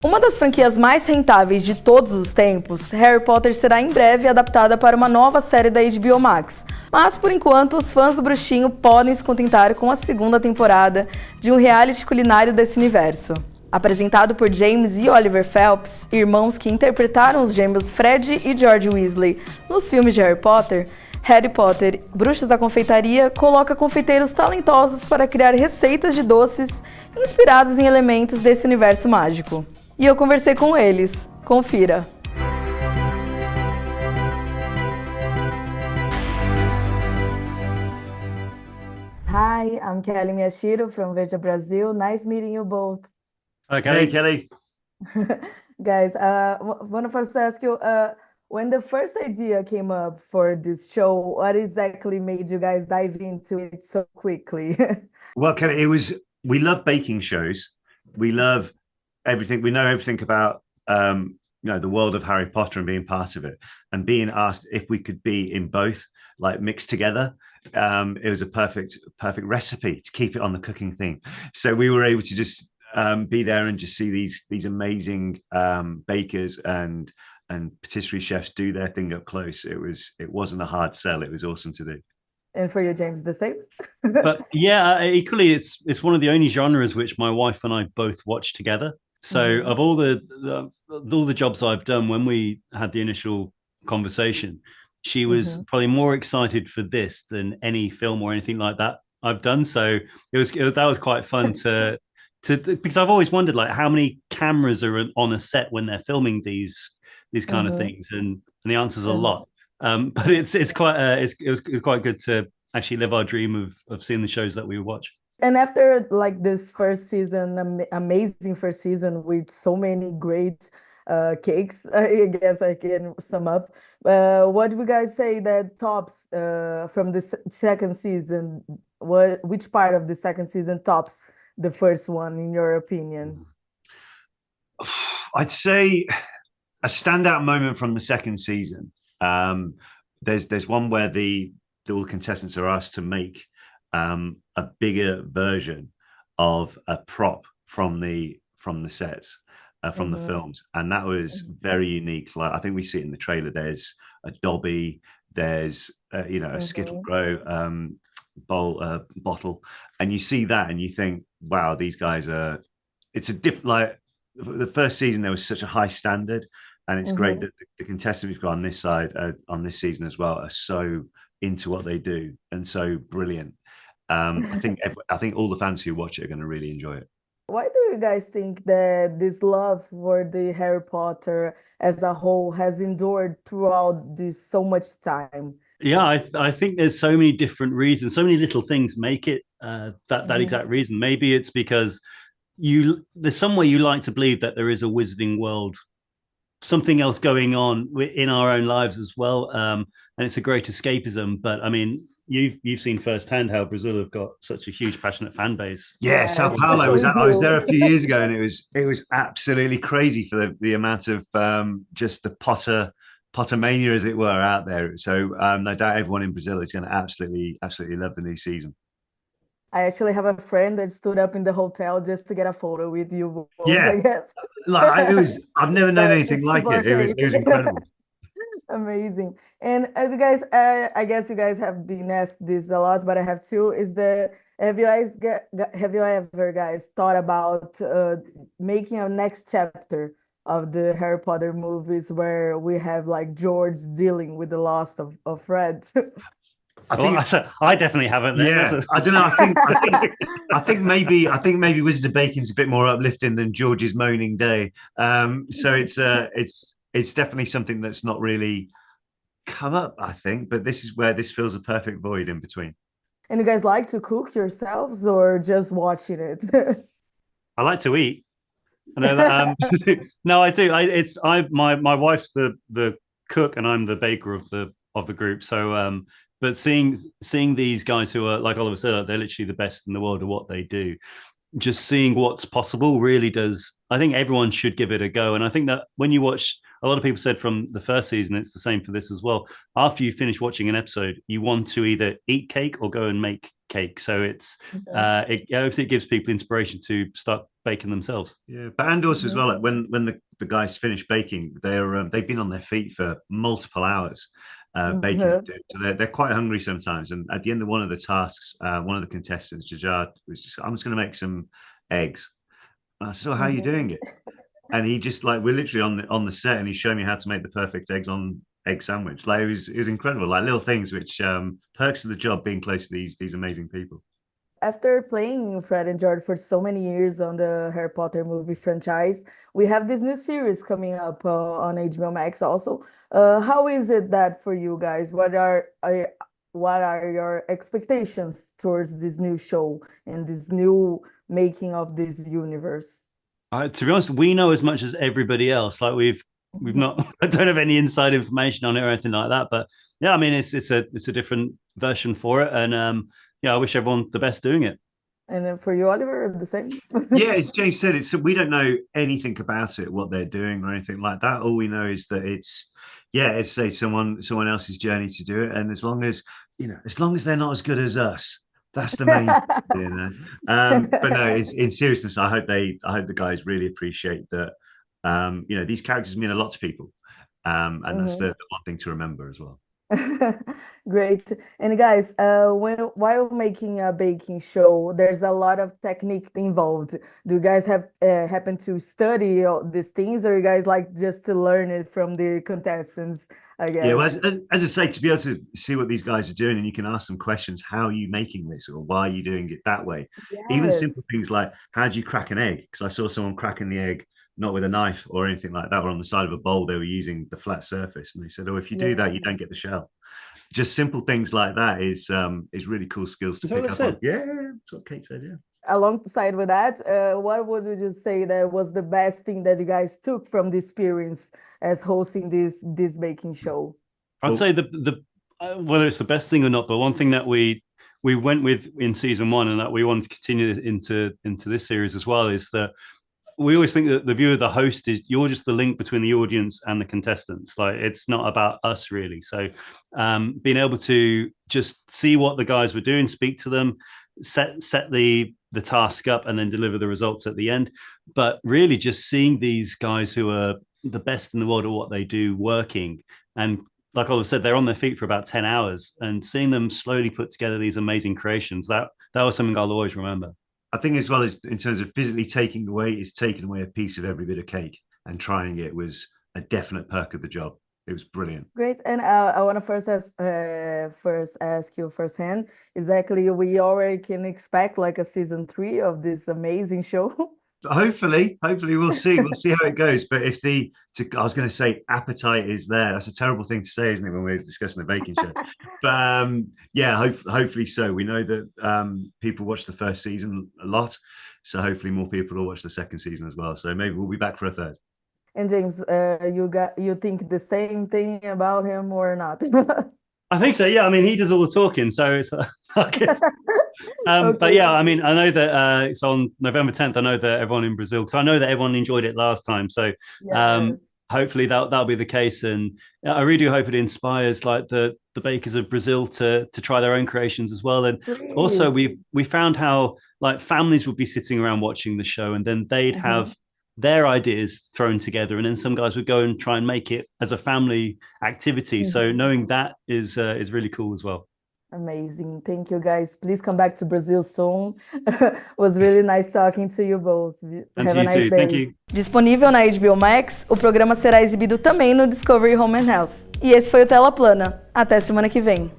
Uma das franquias mais rentáveis de todos os tempos, Harry Potter será em breve adaptada para uma nova série da HBO Max. Mas, por enquanto, os fãs do Bruxinho podem se contentar com a segunda temporada de um reality culinário desse universo. Apresentado por James e Oliver Phelps, irmãos que interpretaram os gêmeos Fred e George Weasley nos filmes de Harry Potter, Bruxas da Confeitaria coloca confeiteiros talentosos para criar receitas de doces inspirados em elementos desse universo mágico. E eu conversei com eles. Confira! Hi, I'm Kelly Miyashiro from Veja Brazil. Nice meeting you both. Okay, Kelly. Guys, want to first ask you, when the first idea came up for this show, what exactly made you guys dive into it so quickly? Well, Kelly, we love baking shows. We love everything. We know everything about the world of Harry Potter and being part of it, and being asked if we could be in both, like mixed together. It was a perfect recipe to keep it on the cooking theme. So we were able to just be there and just see these amazing bakers and patisserie chefs do their thing up close. It wasn't a hard sell. It was awesome to do. And for you, James, the same? But yeah, equally, it's one of the only genres which my wife and I both watch together. So of all the jobs I've done, when we had the initial conversation, she was probably more excited for this than any film or anything like that I've done. So that was quite fun to because I've always wondered like how many cameras are on a set when they're filming these kind of things, and the answer's a lot. But it was quite good to actually live our dream of seeing the shows that we watch. And after like this first season, amazing first season with so many great cakes, I guess I can sum up. What do you guys say that tops from the second season? Which part of the second season tops the first one, in your opinion? I'd say a standout moment from the second season. There's one where all the contestants are asked to make a bigger version of a prop from the sets from the films, and that was very unique. Like I think we see it in the trailer. There's a Dobby, there's a Skittle Grow bottle, and you see that and you think, wow, these guys are. It's a different. Like the first season, there was such a high standard, and it's great that the contestants we've got on this side on this season as well are so into what they do and so brilliant. I think all the fans who watch it are going to really enjoy it. Why do you guys think that this love for the Harry Potter as a whole has endured throughout this so much time? Yeah, I think there's so many different reasons, so many little things make it that exact reason. Maybe it's because there's somewhere you like to believe that there is a wizarding world, something else going on in our own lives as well, and it's a great escapism. But I mean, you've seen firsthand how Brazil have got such a huge, passionate fan base. Yeah, Sao Paulo I was there a few years ago, and it was absolutely crazy for the amount of just the Pottermania, as it were, out there. So no doubt everyone in Brazil is going to absolutely love the new season. I actually have a friend that stood up in the hotel just to get a photo with you both, yeah, I guess. I've never known anything like it. It was incredible. Amazing. And you guys, I guess you guys have been asked this a lot, but I have two. Have you ever guys thought about making a next chapter of the Harry Potter movies where we have like George dealing with the loss of Fred? I definitely haven't. Yeah, I don't know. I think maybe Wizards of Bacon's a bit more uplifting than George's moaning day. So it's definitely something that's not really come up, I think. But this is where this fills a perfect void in between. And you guys like to cook yourselves or just watching it? I like to eat. I know that. No, I do. My wife's the cook and I'm the baker of the group. So but seeing these guys who are, like Oliver said, they're literally the best in the world at what they do. just seeing what's possible really does. I think everyone should give it a go. And I think that when you watch, a lot of people said from the first season, it's the same for this as well. After you finish watching an episode, you want to either eat cake or go and make cake. So it's it gives people inspiration to start baking themselves. Yeah, and also as well, like when the guys finish baking, they've been on their feet for multiple hours baking. So they're quite hungry sometimes. And at the end of one of the tasks, one of the contestants, Jajad, was just, I'm just going to make some eggs. And I said, "Oh, how are you doing it?" And he just like, we're literally on the set, and he showed me how to make the perfect egg sandwich. Like it was incredible, like little things which perks of the job, being close to these amazing people. After playing Fred and George for so many years on the Harry Potter movie franchise, we have this new series coming up on HBO Max also. How is it that for you guys? What are your expectations towards this new show and this new making of this universe? To be honest, we know as much as everybody else. Like we've not, I don't have any inside information on it or anything like that. But yeah, I mean, it's a different version for it, and yeah, I wish everyone the best doing it. And then for you, Oliver, the same? Yeah, as James said, we don't know anything about it, what they're doing or anything like that. All we know is that it's say someone else's journey to do it, and as long as they're not as good as us, that's the main but no, in seriousness, I hope the guys really appreciate that. These characters mean a lot to people, and that's the one thing to remember as well. Great. And guys, while making a baking show, there's a lot of technique involved. Do you guys have happen to study all these things, or you guys like just to learn it from the contestants, I guess? Yeah, well, as I say, to be able to see what these guys are doing, and you can ask them questions: how are you making this, or why are you doing it that way? Yes. Even simple things like, how do you crack an egg? Because I saw someone cracking the egg not with a knife or anything like that, or on the side of a bowl. They were using the flat surface, and they said, "Oh, if you do that, you don't get the shell." Just simple things like that is really cool skills to pick up on. Yeah, that's what Kate said. Yeah. Alongside with that, what would you just say that was the best thing that you guys took from the experience as hosting this baking show? I'd say the whether it's the best thing or not, but one thing that we went with in season 1, and that we want to continue into this series as well, is that we always think that the viewer, the host, is you're just the link between the audience and the contestants. Like it's not about us really. So being able to just see what the guys were doing, speak to them, set the task up, and then deliver the results at the end. But really just seeing these guys who are the best in the world at what they do working, and like Oliver said, they're on their feet for about 10 hours, and seeing them slowly put together these amazing creations, that was something I'll always remember. I think as well as in terms of physically taking away a piece of every bit of cake, and trying it was a definite perk of the job. It was brilliant. Great. And I want to first ask you firsthand, exactly, we already can expect like a season 3 of this amazing show. Hopefully we'll see. We'll see how it goes. But if I was going to say appetite is there, that's a terrible thing to say, isn't it, when we're discussing a baking show? But yeah, hopefully so. We know that people watch the first season a lot, so hopefully more people will watch the second season as well. So maybe we'll be back for a third. And James, you think the same thing about him or not? I think so. Yeah, I mean, he does all the talking, so it's okay. Okay. But yeah, I mean, I know that it's on November 10th. I know that everyone in Brazil, because I know that everyone enjoyed it last time. So hopefully that'll be the case, and I really do hope it inspires like the bakers of Brazil to try their own creations as well. And also, we found how like families would be sitting around watching the show, and then they'd have their ideas thrown together, and then some guys would go and try and make it as a family activity. So knowing that is really cool as well. Amazing. Thank you, guys. Please come back to Brazil soon. Was really nice talking to you both. And have a nice day. Thank you. Disponível na HBO Max, o programa será exibido também no Discovery Home and Health. E esse foi o Tela Plana. Até semana que vem.